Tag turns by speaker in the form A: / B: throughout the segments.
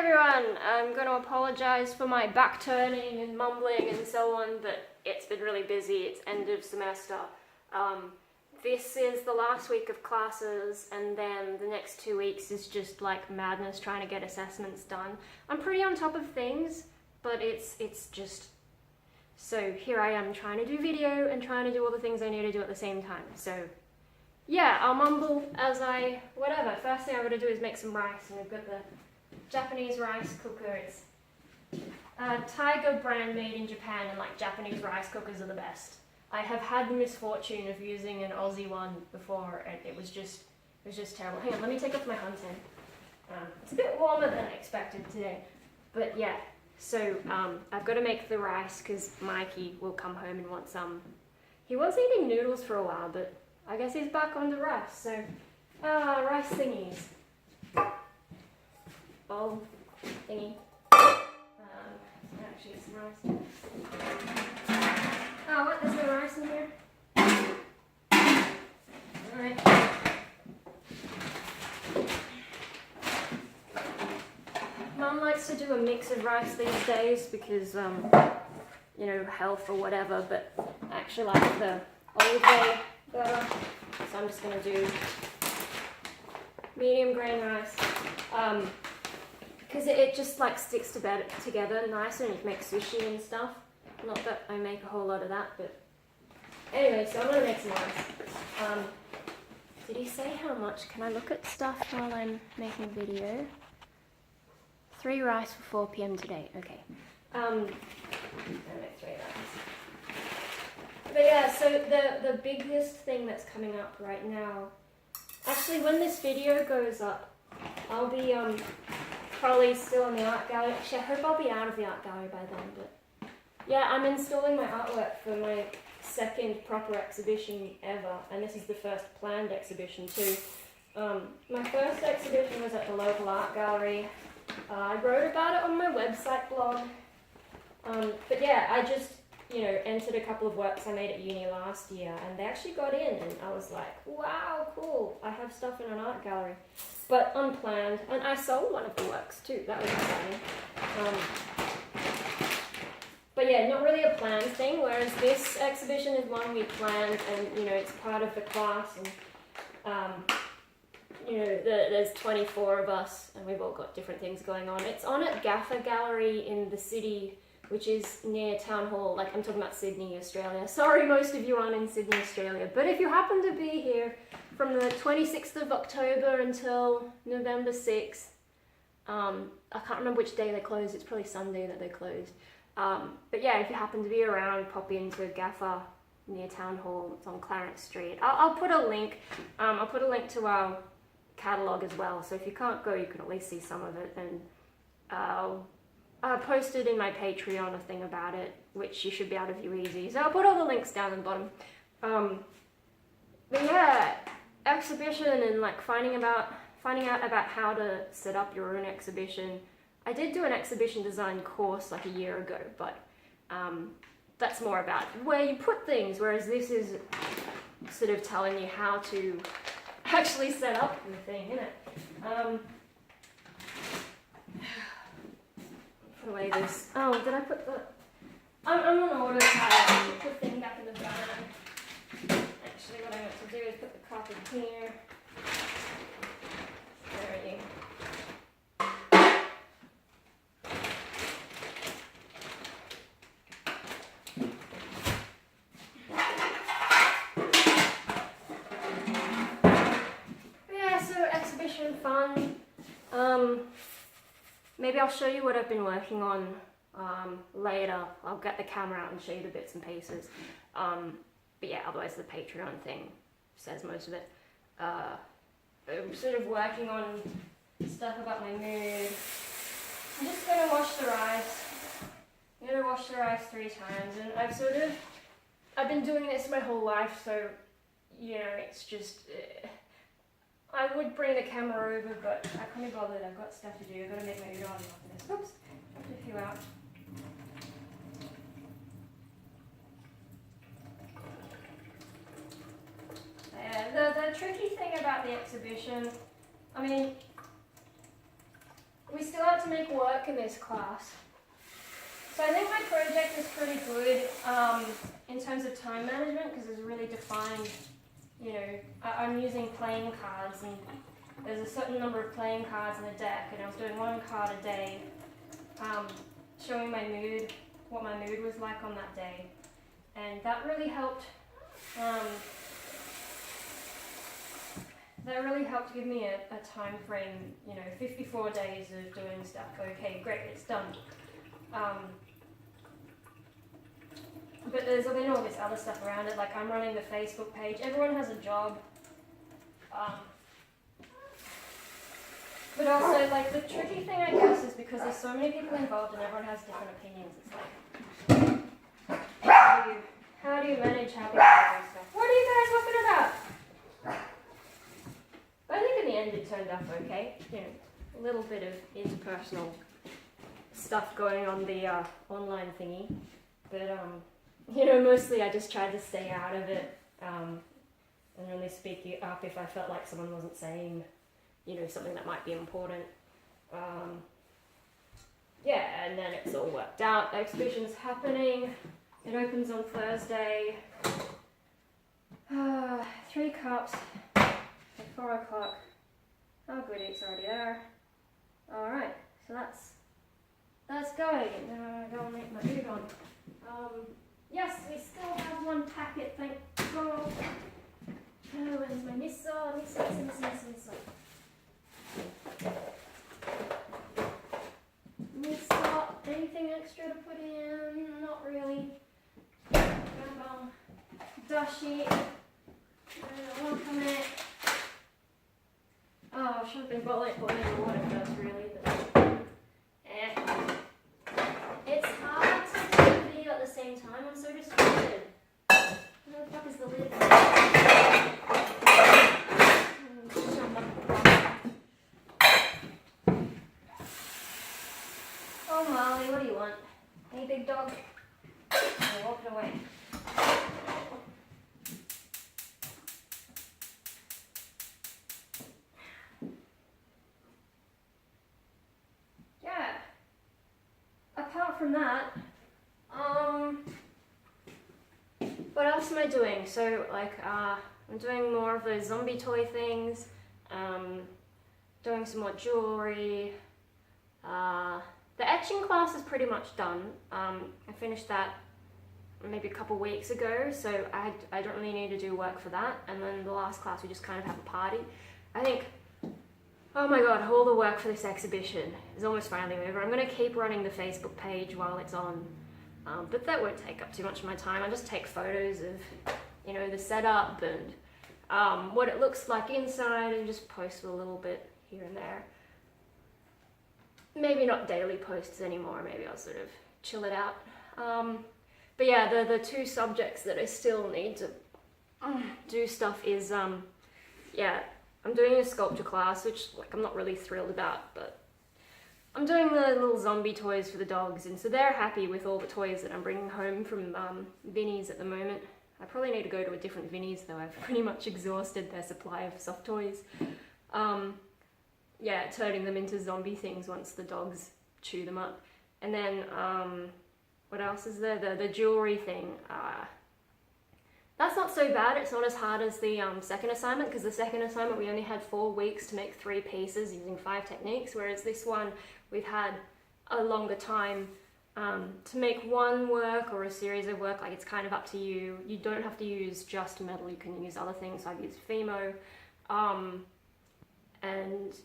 A: everyone! I'm going to apologise for my back turning and mumbling and so on, but it's been really busy. It's end of semester. This is the last week of classes, and then the next 2 weeks is just like madness trying to get assessments done. I'm pretty on top of things, but it's just... So here I am trying to do video and trying to do all the things I need to do at the same time. So yeah, I'll mumble as I... whatever. First thing I'm going to do is make some rice, and I've got the Japanese rice cooker. It's Tiger brand made in Japan, and like Japanese rice cookers are the best. I have had the misfortune of using an Aussie one before, and it was just terrible. Hang on, let me take off my hunting. It's a bit warmer than I expected today, but yeah. So I've got to make the rice because Mikey will come home and want some. He was eating noodles for a while, but I guess he's back on the rice. So rice thingies. Bowl thingy. Actually, it's rice. Oh, what? There's no rice in here? Alright. Mum likes to do a mix of rice these days because, you know, health or whatever, but I actually like the old way better. So I'm just going to do medium grain rice. Because it just like sticks together nice and you make sushi and stuff. Not that I make a whole lot of that, but anyway, so I'm going to make some rice. Did he say how much? Can I look at stuff while I'm making a video? 3 rice for 4 p.m. today. Okay. I'm going to make 3 rice. But yeah, so the biggest thing that's coming up right now, actually when this video goes up, I'll be probably still in the art gallery. Actually, I hope I'll be out of the art gallery by then, but yeah, I'm installing my artwork for my second proper exhibition ever, and this is the first planned exhibition too. My first exhibition was at the local art gallery. I wrote about it on my website blog, but yeah, I just, you know, entered a couple of works I made at uni last year, and they actually got in, and I was like, wow, cool, I have stuff in an art gallery. But unplanned, and I sold one of the works too, that was exciting. But yeah, not really a planned thing, whereas this exhibition is one we planned, and you know, it's part of the class, and you know, there's 24 of us, and we've all got different things going on. It's on at Gaffa Gallery in the city, which is near Town Hall. Like, I'm talking about Sydney, Australia. Sorry, most of you aren't in Sydney, Australia, but if you happen to be here from the 26th of October until November 6th, I can't remember which day they closed. It's probably Sunday that they closed. But yeah, if you happen to be around, pop into Gaffa near Town Hall. It's on Clarence Street. I'll put a link. I'll put a link to our catalogue as well. So if you can't go, you can at least see some of it. And I posted in my Patreon a thing about it, which you should be able to view easy. So I'll put all the links down at the bottom. But yeah, exhibition and like finding out about how to set up your own exhibition. I did do an exhibition design course like a year ago, but that's more about where you put things, whereas this is sort of telling you how to actually set up the thing, isn't it? Put away this. Oh, did I put the... I'm on autopilot. Put the thing back in the van. Actually, what I want to do is put the cup in here. There we go. Fun. Maybe I'll show you what I've been working on later. I'll get the camera out and show you the bits and pieces. But yeah, otherwise the Patreon thing says most of it. I'm sort of working on stuff about my mood. I'm just going to wash the rice. I'm going to wash the rice 3 times, and I've been doing this my whole life, so you know, it's just... I would bring the camera over, but I can't be bothered. I've got stuff to do. I've got to make my udon after this. Oops, dropped a few out. The tricky thing about the exhibition, I mean, we still have to make work in this class. So I think my project is pretty good in terms of time management because it's really defined, you know, I'm using playing cards and there's a certain number of playing cards in the deck and I was doing one card a day, showing my mood, what my mood was like on that day. And that really helped, give me a time frame, you know, 54 days of doing stuff. Okay, great, it's done. But there's been all this other stuff around it, like I'm running the Facebook page. Everyone has a job. But also, like, the tricky thing, I guess, is because there's so many people involved and everyone has different opinions. It's like, how do you manage having all this stuff? What are you guys talking about? But I think in the end it turned out okay. You know, a little bit of interpersonal stuff going on the online thingy. But, you know, mostly I just tried to stay out of it and only speak up if I felt like someone wasn't saying, you know, something that might be important. Yeah, and then it's all worked out. The exhibition's happening. It opens on Thursday. 3 cups at 4 o'clock. Oh goody, it's already there. Alright, so that's going. And then I'm gonna go and make my udon. Yes, we still have 1 packet, thank God. Where's my miso? Miso. Miso, anything extra to put in? Not really. Dashi. Wakame. Oh, I should have been boiling in water first, really, but it's hard to do a video at the same time. I'm so distracted. Where the fuck is the lid? Oh, Molly, what do you want? Hey, big dog. I walked away. Yeah. Apart from that, what else am I doing? So, like, I'm doing more of those zombie toy things, doing some more jewelry. The etching class is pretty much done. I finished that maybe a couple weeks ago, so I don't really need to do work for that. And then the last class we just kind of have a party. I think, oh my god, all the work for this exhibition is almost finally over. I'm going to keep running the Facebook page while it's on, but that won't take up too much of my time. I just take photos of, you know, the setup and what it looks like inside and just post a little bit here and there. Maybe not daily posts anymore, maybe I'll sort of chill it out. But yeah, the 2 subjects that I still need to do stuff is, yeah, I'm doing a sculpture class, which like I'm not really thrilled about, but I'm doing the little zombie toys for the dogs, and so they're happy with all the toys that I'm bringing home from Vinnie's at the moment. I probably need to go to a different Vinnie's though, I've pretty much exhausted their supply of soft toys. Yeah, turning them into zombie things once the dogs chew them up. And then, what else is there? The jewelry thing. That's not so bad. It's not as hard as the second assignment, because the second assignment we only had 4 weeks to make 3 pieces using 5 techniques, whereas this one we've had a longer time to make one work or a series of work. Like, it's kind of up to you. You don't have to use just metal, you can use other things. So I've used Fimo. And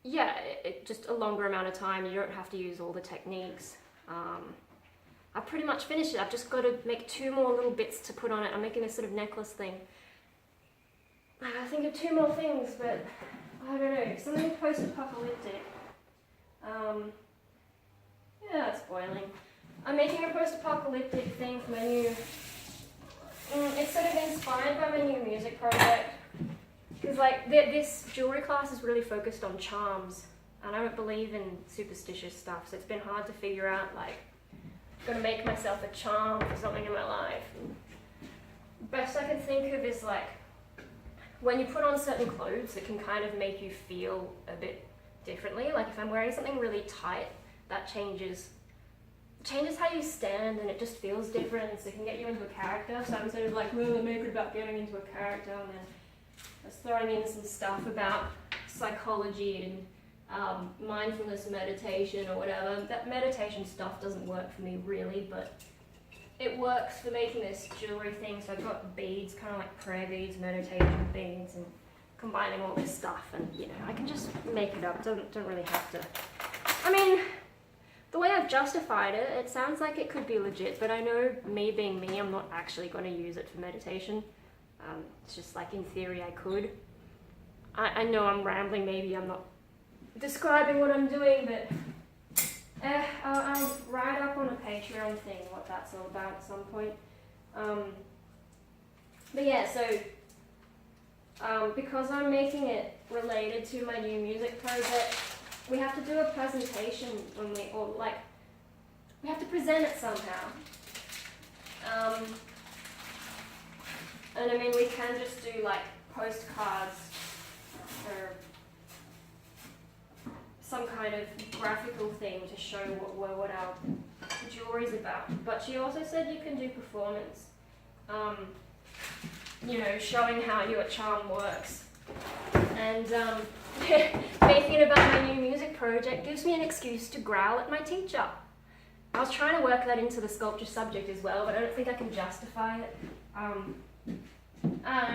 A: yeah, just a longer amount of time. You don't have to use all the techniques. I pretty much finished it. I've just got to make 2 more little bits to put on it. I'm making this sort of necklace thing. I gotta think of 2 more things, but I don't know. Something post-apocalyptic. Yeah, it's boiling. I'm making a post-apocalyptic thing for my new... it's sort of inspired by my new music project. Because like, this jewelry class is really focused on charms, and I don't believe in superstitious stuff, so it's been hard to figure out, like, I've got to make myself a charm for something in my life. Best I can think of is like, when you put on certain clothes, it can kind of make you feel a bit differently. Like if I'm wearing something really tight, that changes how you stand, and it just feels different, so it can get you into a character. So I'm sort of like, well, make it about getting into a character, and then I was throwing in some stuff about psychology and mindfulness meditation or whatever. That meditation stuff doesn't work for me really, but it works for making this jewelry thing. So I've got beads, kind of like prayer beads, meditation beads, and combining all this stuff, and you know, I can just make it up. Don't really have to. I mean, the way I've justified it, it sounds like it could be legit, but I know, me being me, I'm not actually going to use it for meditation. It's just like, in theory I could. I know I'm rambling, maybe I'm not describing what I'm doing, but I'll write up on a Patreon thing what that's all about at some point. But yeah, so because I'm making it related to my new music project, we have to do a presentation when we have to present it somehow. And I mean, we can just do like postcards or some kind of graphical thing to show what our jewelry's about. But she also said you can do performance, you know, showing how your charm works. And making it about my new music project gives me an excuse to growl at my teacher. I was trying to work that into the sculpture subject as well, but I don't think I can justify it.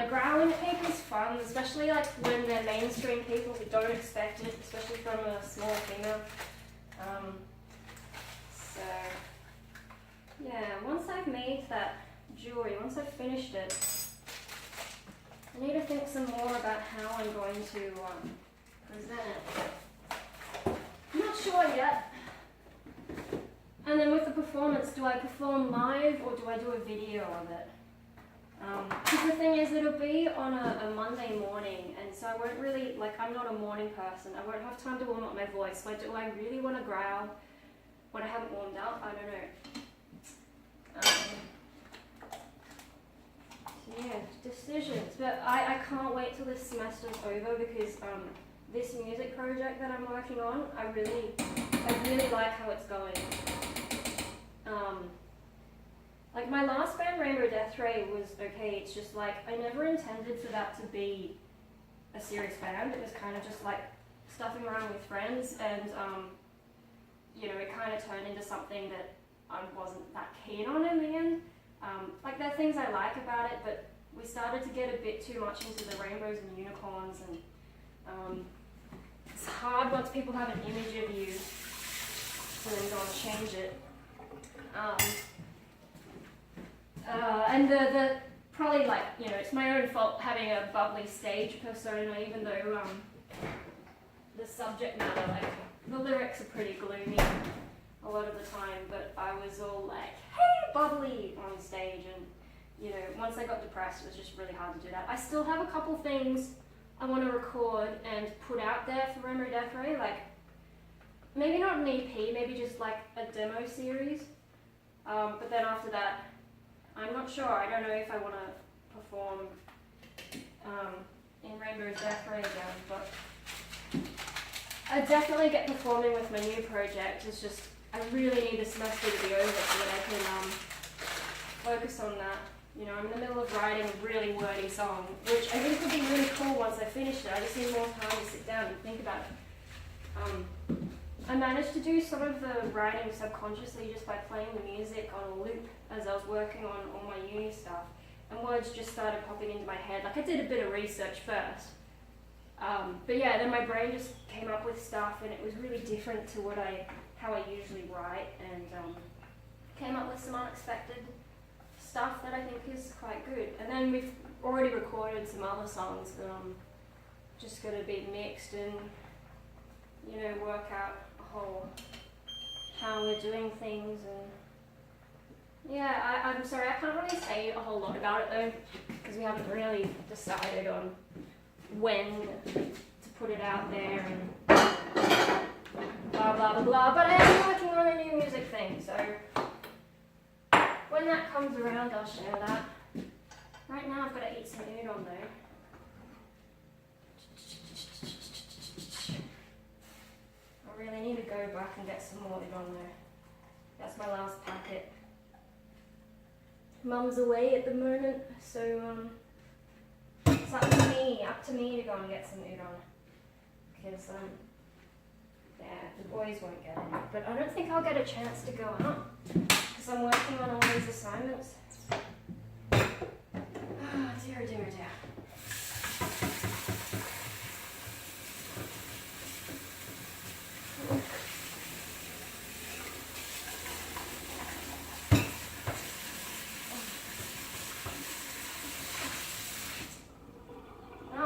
A: Growling at people is fun, especially like when they're mainstream people who don't expect it, especially from a small female. So yeah, once I've made that jewelry, once I've finished it, I need to think some more about how I'm going to present it. I'm not sure yet. And then with the performance, do I perform live or do I do a video of it? Because the thing is, it'll be on a Monday morning, and so I won't really, like, I'm not a morning person. I won't have time to warm up my voice. Like, do I really want to growl when I haven't warmed up? I don't know. So yeah, decisions. But I can't wait till this semester's over, because this music project that I'm working on, I really like how it's going. Like my last band, Rainbow Death Ray, was okay. It's just like, I never intended for that to be a serious band. It was kind of just like stuffing around with friends, and you know, it kind of turned into something that I wasn't that keen on in the end. Like, there are things I like about it, but we started to get a bit too much into the rainbows and unicorns, and it's hard once people have an image of you to then go and change it. And the probably, like, you know, it's my own fault having a bubbly stage persona, even though the subject matter, like, the lyrics are pretty gloomy a lot of the time, but I was all like, hey, bubbly on stage, and, you know, once I got depressed, it was just really hard to do that. I still have a couple things I want to record and put out there for Rainbow Death Ray, like, maybe not an EP, maybe just like a demo series, but then after that, I'm not sure. I don't know if I want to perform in Rainbow Death Ray again, but I definitely get performing with my new project. It's just, I really need the semester to be over so that I can focus on that. You know, I'm in the middle of writing a really wordy song, which I think would be really cool once I finish it. I just need more time to sit down and think about it. I managed to do some of the writing subconsciously just by playing the music on a loop as I was working on all my uni stuff, and words just started popping into my head. Like, I did a bit of research first, but yeah, then my brain just came up with stuff, and it was really different to how I usually write, and came up with some unexpected stuff that I think is quite good. And then we've already recorded some other songs that I'm just going to be mixed and, you know, work out how we're doing things. And yeah, I'm sorry, I can't really say a whole lot about it though, because we haven't really decided on when to put it out there and blah blah blah blah, but I am working on a new music thing, so when that comes around I'll share that. Right now I've got to eat some udon though. go back and get some more udon though. That's my last packet. Mum's away at the moment, so it's up to me to go and get some udon. Because yeah, the boys won't get any. But I don't think I'll get a chance to go out because I'm working on all these assignments. Oh dear, dear, dear.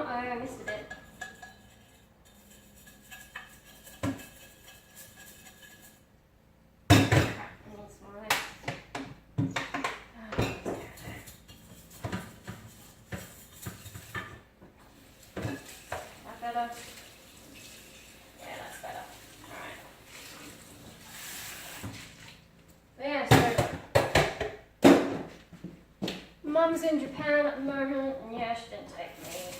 A: I missed a bit. That better? Yeah, that's better. Alright. Yeah, so Mum's in Japan at the moment, and yeah, she didn't take me.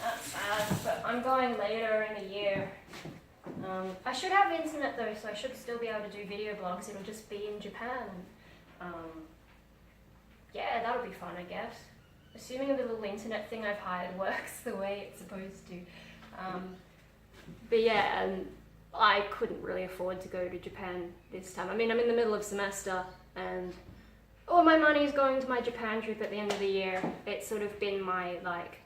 A: That's sad, but I'm going later in the year. I should have internet though, so I should still be able to do video blogs. It'll just be in Japan. Yeah, that'll be fun, I guess. Assuming the little internet thing I've hired works the way it's supposed to. But yeah, I couldn't really afford to go to Japan this time. I mean, I'm in the middle of semester, and all my money's going to my Japan trip at the end of the year. It's sort of been my, like,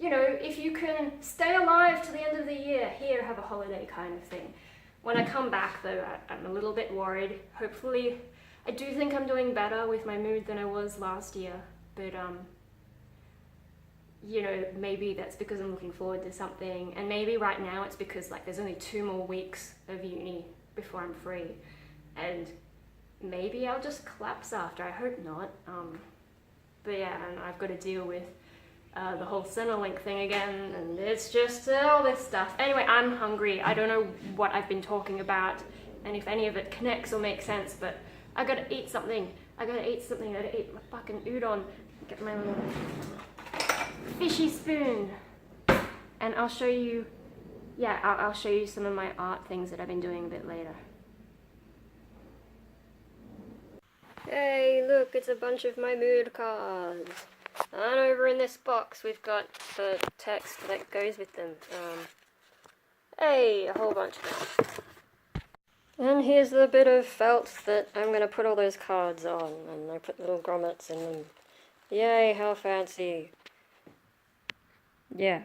A: you know, if you can stay alive to the end of the year, here, have a holiday kind of thing. When I come back though, I'm a little bit worried. Hopefully, I do think I'm doing better with my mood than I was last year, but you know, maybe that's because I'm looking forward to something, and maybe right now it's because like there's only 2 more weeks of uni before I'm free, and maybe I'll just collapse after. I hope not. But yeah, and I've got to deal with the whole Centrelink thing again, and it's just all this stuff. Anyway, I'm hungry. I don't know what I've been talking about, and if any of it connects or makes sense, but I gotta eat something. I gotta eat my fucking udon. Get my little fishy spoon. And I'll show you, yeah, I'll show you some of my art things that I've been doing a bit later. Hey, look, it's a bunch of my mood cards. And over in this box, we've got the text that goes with them. Hey, a whole bunch of them. And here's the bit of felt that I'm going to put all those cards on. And I put little grommets in them. Yay, how fancy. Yeah.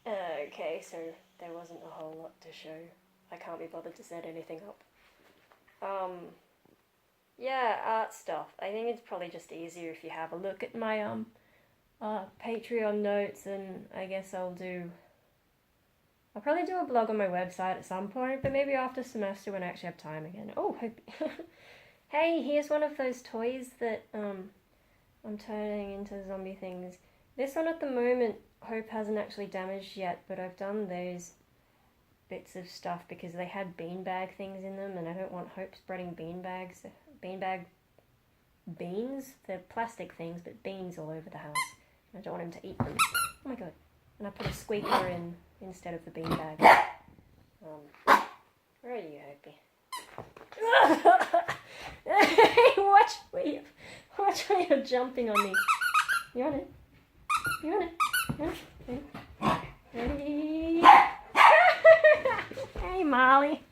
A: Okay, so there wasn't a whole lot to show. I can't be bothered to set anything up. Yeah, art stuff. I think it's probably just easier if you have a look at my Patreon notes, and I guess I'll probably do a blog on my website at some point, but maybe after semester when I actually have time again. Oh, hey, here's one of those toys that I'm turning into zombie things. This one at the moment, Hope hasn't actually damaged yet, but I've done those bits of stuff because they had beanbag things in them, and I don't want Hope spreading beanbag beans. They're plastic things, but beans all over the house. I don't want him to eat them. Oh my god. And I put a squeaker in instead of the beanbag. Where are you, Hoopy? Hey, watch where you're jumping on me. You want it? You want it? Ready? Hey, Molly.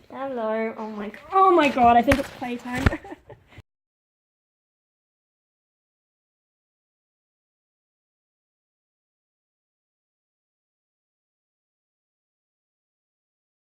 A: Hello. Oh my god, I think it's playtime.